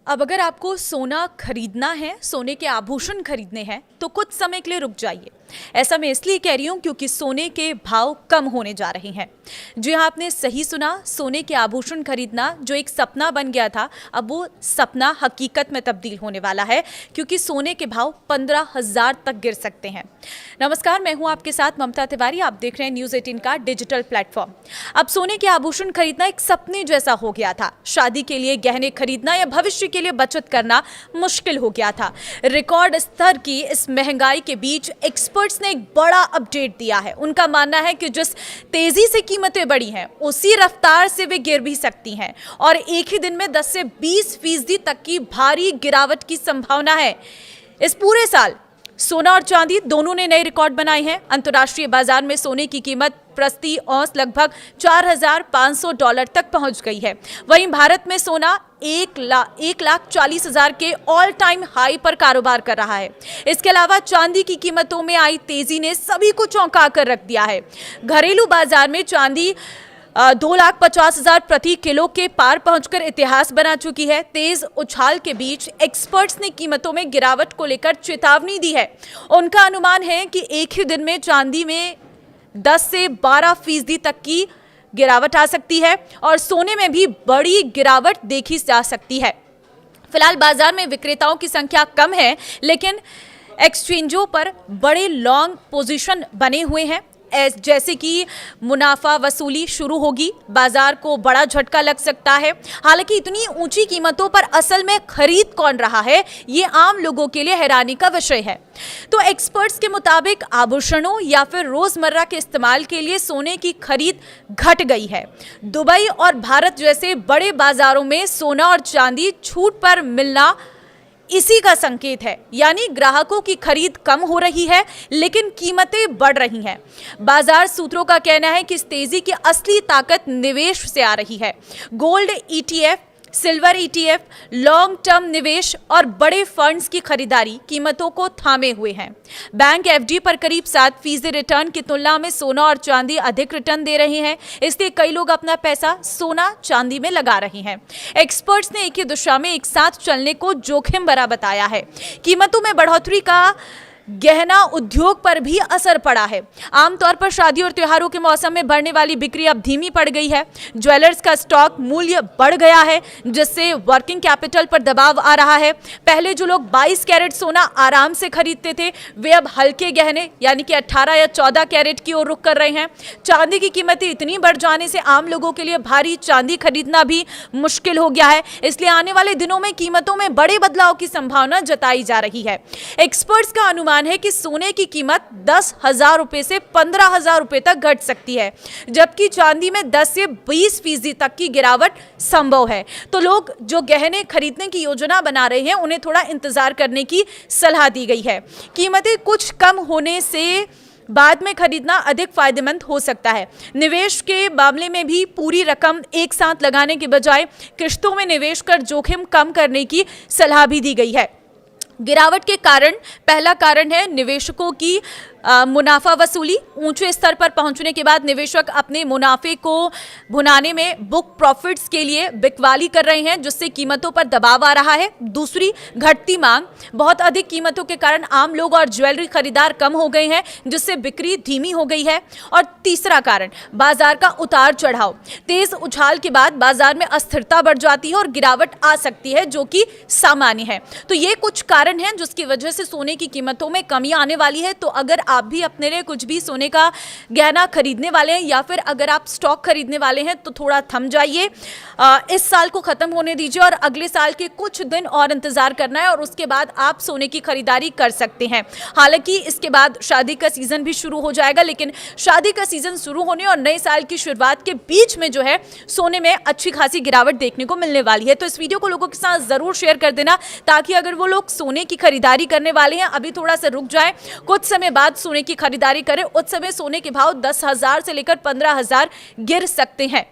अब अगर आपको सोना खरीदना है, सोने के आभूषण खरीदने हैं तो कुछ समय के लिए रुक जाइए। ऐसा मैं इसलिए कह रही हूं क्योंकि सोने के भाव कम होने जा रहे हैं। जी हाँ, आपने सही सुना, सोने के आभूषण खरीदना जो एक सपना बन गया था, अब वो सपना हकीकत में तब्दील होने वाला है क्योंकि सोने के भाव 15,000 तक गिर सकते हैं। नमस्कार, मैं हूं आपके साथ ममता तिवारी। आप देख रहे हैं न्यूज़ 18 का डिजिटल प्लेटफॉर्म। अब सोने के आभूषण खरीदना एक सपने जैसा हो गया था। शादी के लिए गहने खरीदना या भविष्य के लिए बचत करना मुश्किल हो गया था। रिकॉर्ड स्तर की इस महंगाई के बीच एक्सपर्ट्स ने एक बड़ा अपडेट दिया है। उनका मानना है कि जिस तेजी से कीमतें बढ़ी हैं, उसी रफ्तार से वे गिर भी सकती हैं और एक ही दिन में 10 से 20% तक की भारी गिरावट की संभावना है। इस पूरे साल सोना और चांदी दोनों ने नए रिकॉर्ड बनाए हैं। अंतर्राष्ट्रीय बाजार में सोने की कीमत प्रति औंस लगभग $4,500 तक पहुंच गई है। वहीं भारत में सोना 1,40,000 के ऑल टाइम हाई पर कारोबार कर रहा है। इसके अलावा चांदी की कीमतों में आई तेजी ने सभी को चौंका कर रख दिया है। घरेलू बाजार में चांदी 2,50,000 प्रति किलो के पार पहुंचकर इतिहास बना चुकी है। तेज उछाल के बीच एक्सपर्ट्स ने कीमतों में गिरावट को लेकर चेतावनी दी है। उनका अनुमान है कि एक ही दिन में चांदी में 10 से 12% तक की गिरावट आ सकती है और सोने में भी बड़ी गिरावट देखी जा सकती है। फिलहाल बाजार में विक्रेताओं की संख्या कम है, लेकिन एक्सचेंजों पर बड़े लॉन्ग पोजीशन बने हुए हैं। जैसे कि मुनाफा वसूली शुरू होगी, बाजार को बड़ा झटका लग सकता है। हालांकि इतनी ऊंची कीमतों पर असल में खरीद कौन रहा है, ये आम लोगों के लिए हैरानी का विषय है। तो एक्सपर्ट्स के मुताबिक आभूषणों या फिर रोजमर्रा के इस्तेमाल के लिए सोने की खरीद घट गई है। दुबई और भारत जैसे बड़े बाजारों में सोना और चांदी छूट पर मिलना इसी का संकेत है, यानी ग्राहकों की खरीद कम हो रही है लेकिन कीमतें बढ़ रही हैं। बाजार सूत्रों का कहना है कि इस तेजी की असली ताकत निवेश से आ रही है। Gold ETF, silver ETF, long term निवेश और बड़े फंड्स की खरीदारी कीमतों को थामे हुए हैं। बैंक FD पर करीब 7% रिटर्न की तुलना में सोना और चांदी अधिक रिटर्न दे रहे हैं, इसलिए कई लोग अपना पैसा सोना चांदी में लगा रहे हैं। एक्सपर्ट्स ने एक ही दिशा में एक साथ चलने को जोखिम भरा बताया है। कीमतों में बढ़ोतरी का गहना उद्योग पर भी असर पड़ा है। आमतौर पर शादी और त्योहारों के मौसम में बढ़ने वाली बिक्री अब धीमी पड़ गई है। ज्वेलर्स का स्टॉक मूल्य बढ़ गया है, जिससे वर्किंग कैपिटल पर दबाव आ रहा है। पहले जो लोग 22 कैरेट सोना आराम से खरीदते थे, वे अब हल्के गहने यानी कि 18 या 14 कैरेट की ओर रुख कर रहे हैं। चांदी की कीमतें इतनी बढ़ जाने से आम लोगों के लिए भारी चांदी खरीदना भी मुश्किल हो गया है। इसलिए आने वाले दिनों में कीमतों में बड़े बदलाव की संभावना जताई जा रही है। एक्सपर्ट्स का अनुमान है कि सोने की कीमत 10,000 रुपए से 15,000 रुपए तक घट सकती है, जबकि चांदी में 10 से 20% तक की गिरावट संभव है। तो लोग जो गहने खरीदने की योजना बना रहे हैं, उन्हें थोड़ा इंतजार करने की सलाह दी गई है। कीमतें कुछ कम होने से बाद में खरीदना अधिक फायदेमंद हो सकता है। निवेश के मामले में भी पूरी रकम एक साथ लगाने के बजाय किश्तों में निवेश कर जोखिम कम करने की सलाह भी दी गई है। गिरावट के कारण पहला कारण है निवेशकों की मुनाफा वसूली। ऊंचे स्तर पर पहुंचने के बाद निवेशक अपने मुनाफे को भुनाने में बुक प्रॉफिट्स के लिए बिकवाली कर रहे हैं, जिससे कीमतों पर दबाव आ रहा है। दूसरी, घटती मांग। बहुत अधिक कीमतों के कारण आम लोग और ज्वेलरी खरीदार कम हो गए हैं, जिससे बिक्री धीमी हो गई है। और तीसरा कारण, बाजार का उतार चढ़ाव। तेज उछाल के बाद बाजार में अस्थिरता बढ़ जाती है और गिरावट आ सकती है, जो कि सामान्य है। तो ये कुछ कारण हैं जिसकी वजह से सोने की कीमतों में कमी आने वाली है। तो अगर आप भी अपने लिए कुछ भी सोने का गहना खरीदने वाले हैं या फिर अगर आप स्टॉक खरीदने वाले हैं, तो थोड़ा थम जाइए। इस साल को खत्म होने दीजिए और अगले साल के कुछ दिन और इंतजार करना है और उसके बाद आप सोने की खरीदारी कर सकते हैं। हालांकि इसके बाद शादी का सीजन भी शुरू हो जाएगा, लेकिन शादी का सीजन शुरू होने और नए साल की शुरुआत के बीच में जो है सोने में अच्छी खासी गिरावट देखने को मिलने वाली है। तो इस वीडियो को लोगों के साथ जरूर शेयर कर देना, ताकि अगर वो लोग सोने की खरीदारी करने वाले हैं, अभी थोड़ा सा रुक जाए, कुछ समय बाद सोने की खरीदारी करें। उस समय सोने के भाव 10,000 से लेकर 15,000 गिर सकते हैं।